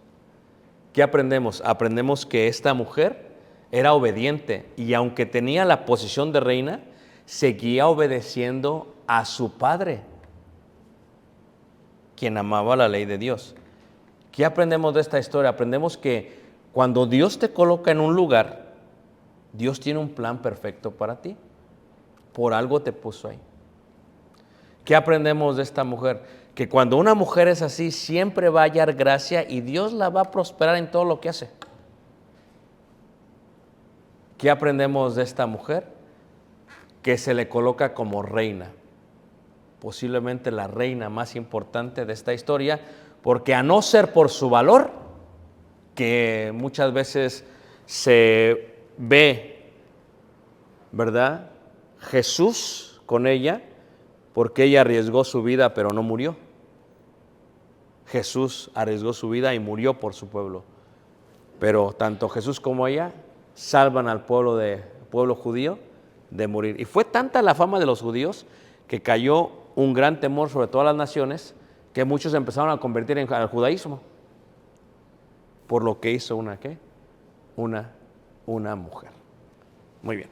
¿Qué aprendemos? Aprendemos que esta mujer era obediente y aunque tenía la posición de reina, seguía obedeciendo a su padre, quien amaba la ley de Dios. ¿Qué aprendemos de esta historia? Aprendemos que cuando Dios te coloca en un lugar, Dios tiene un plan perfecto para ti. Por algo te puso ahí. ¿Qué aprendemos de esta mujer? Que cuando una mujer es así, siempre va a hallar gracia y Dios la va a prosperar en todo lo que hace. ¿Qué aprendemos de esta mujer? Que se le coloca como reina, posiblemente la reina más importante de esta historia, porque a no ser por su valor, que muchas veces se ve, ¿verdad? Jesús con ella, porque ella arriesgó su vida pero no murió. Jesús arriesgó su vida y murió por su pueblo. Pero tanto Jesús como ella salvan al pueblo judío de morir. Y fue tanta la fama de los judíos que cayó un gran temor sobre todas las naciones que muchos empezaron a convertir al judaísmo por lo que hizo una mujer. Muy bien.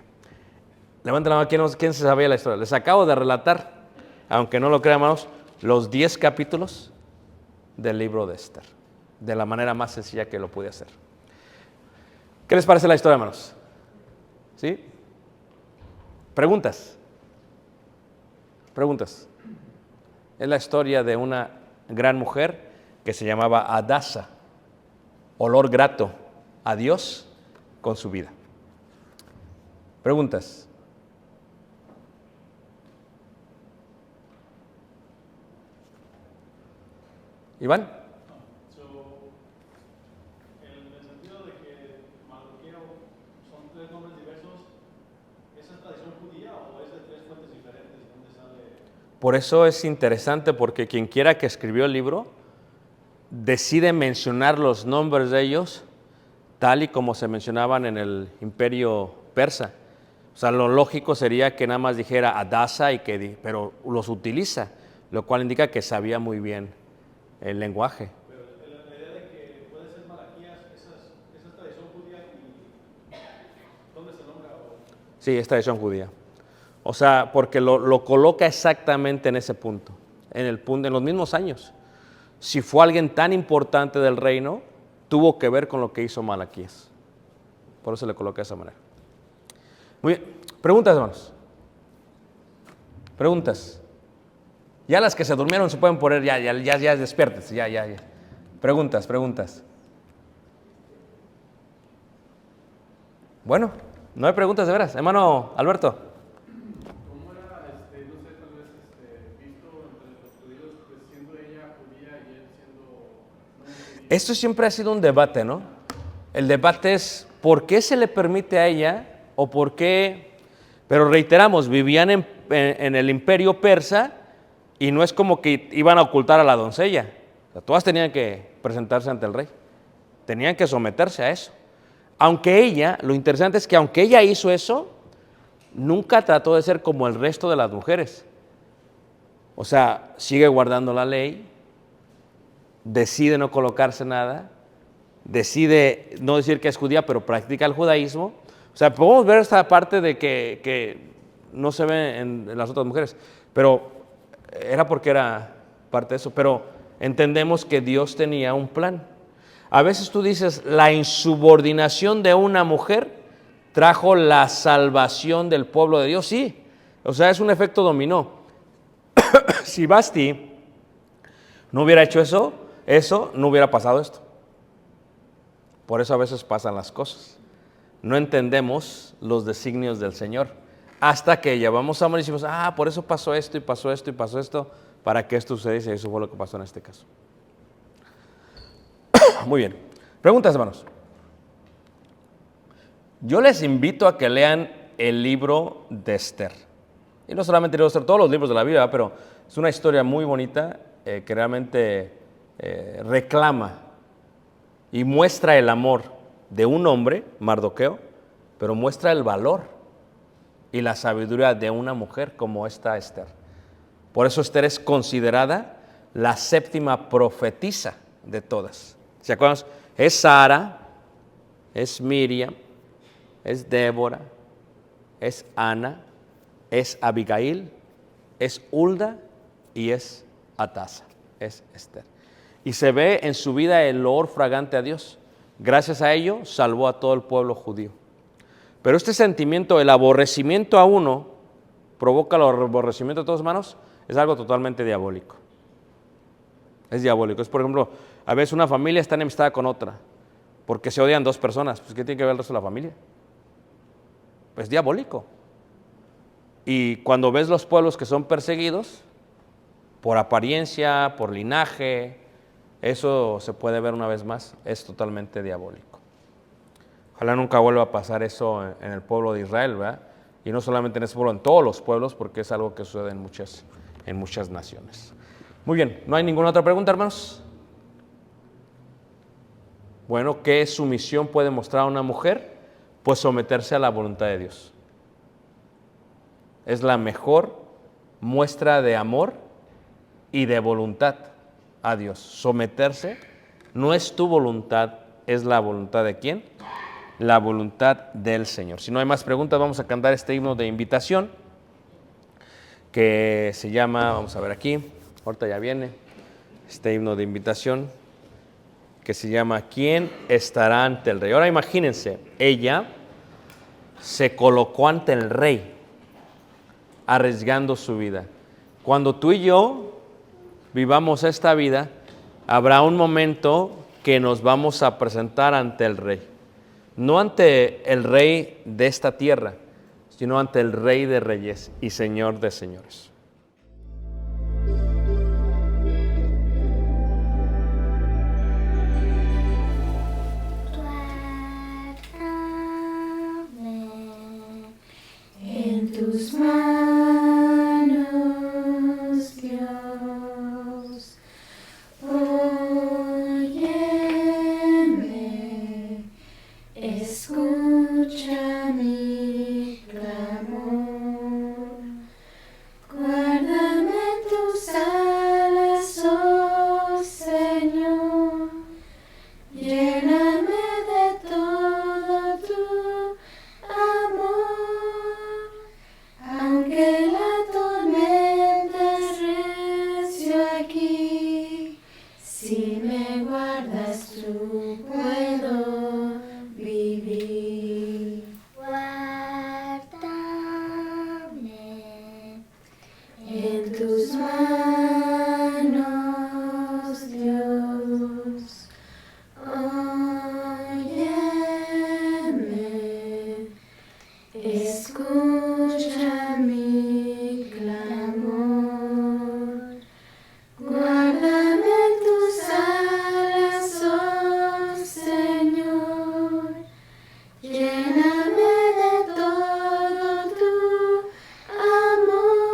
Levanten la mano, ¿quién se sabía la historia? Les acabo de relatar, aunque no lo crean, hermanos, los 10 capítulos del libro de Esther, de la manera más sencilla que lo pude hacer. ¿Qué les parece la historia, hermanos? ¿Sí? ¿Preguntas? Preguntas. Es la historia de una gran mujer que se llamaba Hadasa, olor grato a Dios con su vida. Preguntas. Iván. En el sentido de que Mardoqueo son 3 nombres diversos, ¿esa es tradición judía o es de 3 fuentes diferentes? ¿Dónde sale? Por eso es interesante, porque quien quiera que escribió el libro decide mencionar los nombres de ellos tal y como se mencionaban en el imperio persa. O sea, lo lógico sería que nada más dijera Hadasa, pero los utiliza, lo cual indica que sabía muy bien el lenguaje. Pero la idea de que puede ser Malaquías, esa es tradición judía y ¿dónde se nombra? Sí, es tradición judía. O sea, porque lo coloca exactamente en ese punto, en los mismos años. Si fue alguien tan importante del reino, tuvo que ver con lo que hizo Malaquías. Por eso le coloca de esa manera. Muy bien. Preguntas, hermanos. Preguntas. Ya las que se durmieron se pueden poner, ya despiértense, ya. Preguntas. Bueno, no hay preguntas de veras. Hermano Alberto. ¿Cómo era, no sé, tal vez visto entre los judíos, pues siendo ella judía y él siendo no judío? Esto siempre ha sido un debate, ¿no? El debate es ¿por qué se le permite a ella o por qué? Pero reiteramos, vivían en el imperio persa y no es como que iban a ocultar a la doncella. O sea, todas tenían que presentarse ante el rey. Tenían que someterse a eso. Aunque ella, lo interesante es que aunque ella hizo eso, nunca trató de ser como el resto de las mujeres. O sea, sigue guardando la ley, decide no colocarse nada, decide no decir que es judía, pero practica el judaísmo. O sea, podemos ver esta parte de que no se ve en las otras mujeres, pero era porque era parte de eso. Pero entendemos que Dios tenía un plan. A veces tú dices, la insubordinación de una mujer trajo la salvación del pueblo de Dios. Sí, o sea, es un efecto dominó. Si Vasti no hubiera hecho eso no hubiera pasado esto. Por eso a veces pasan las cosas. No entendemos los designios del Señor. Hasta que llevamos a morir y decimos, por eso pasó esto y pasó esto y pasó esto, para que esto sucediese. Eso fue lo que pasó en este caso. Muy bien. Preguntas, hermanos. Yo les invito a que lean el libro de Esther. Y no solamente el libro de Esther, todos los libros de la Biblia, pero es una historia muy bonita que realmente reclama y muestra el amor de un hombre, Mardoqueo, pero muestra el valor y la sabiduría de una mujer como esta Esther. Por eso Esther es considerada la séptima profetisa de todas. ¿Se acuerdan? Es Sara, es Miriam, es Débora, es Ana, es Abigail, es Hulda y es Atasa, es Esther. Y se ve en su vida el olor fragante a Dios. Gracias a ello salvó a todo el pueblo judío. Pero este sentimiento, el aborrecimiento a uno, provoca el aborrecimiento de todos, hermanos, es algo totalmente diabólico. Es diabólico. Es, por ejemplo, a veces una familia está enemistada con otra, porque se odian dos personas. Pues, ¿qué tiene que ver el resto de la familia? Es diabólico. Y cuando ves los pueblos que son perseguidos, por apariencia, por linaje, eso se puede ver una vez más, es totalmente diabólico. Ojalá nunca vuelva a pasar eso en el pueblo de Israel, ¿verdad? Y no solamente en ese pueblo, en todos los pueblos, porque es algo que sucede en muchas naciones. Muy bien, ¿no hay ninguna otra pregunta, hermanos? Bueno, ¿qué sumisión puede mostrar una mujer? Pues someterse a la voluntad de Dios. Es la mejor muestra de amor y de voluntad a Dios. Someterse no es tu voluntad, es la voluntad de ¿quién? La voluntad del Señor. Si no hay más preguntas, vamos a cantar este himno de invitación que se llama, vamos a ver aquí, ahorita ya viene, este himno de invitación que se llama ¿Quién estará ante el rey? Ahora imagínense, ella se colocó ante el rey arriesgando su vida. Cuando tú y yo vivamos esta vida, habrá un momento que nos vamos a presentar ante el rey. No ante el rey de esta tierra, sino ante el Rey de Reyes y Señor de Señores. En tus manos, Dios, óyeme, escucha mi clamor, guárdame en tus alas, oh Señor, lléname de todo tu amor, aunque la tormenta es recio aquí, si me guardas tú puedo vivir. Guárdame en tus manos, Dios, óyeme, escucha mi clamor, guárdame en tus alas, oh Señor, lléname de todo tu amor, aunque la tormenta recio aquí, si me guardas tú puedo vivir. Guárdame en tus manos, Dios, óyeme, escucha mi clamor, guárdame en tus alas, oh Señor, lléname de todo tu amor, aunque la tormenta recio aquí, si me guardas tú puedo vivir. Guárdame en tus manos, Dios, óyeme, escucha mi clamor, guárdame en tus alas, oh Señor, lléname de todo tu amor,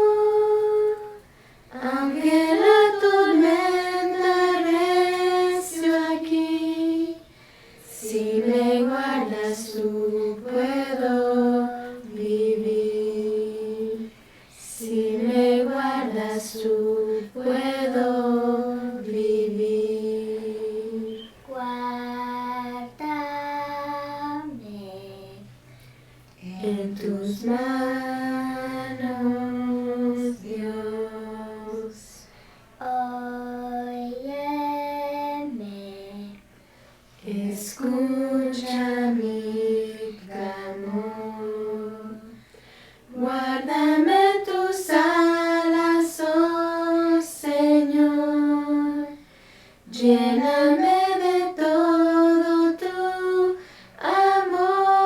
aunque la tormenta recio aquí, si me guardas tú puedo vivir. en tus manos, Dios. Óyeme, Escucha mi clamor. Guárdame en tus alas, oh Señor. Lléname de todo tu amor.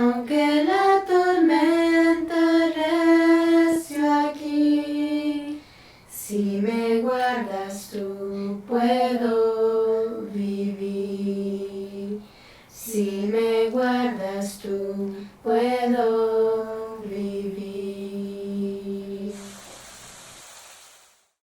Aunque la tormenta recio aquí, si me guardas tú puedo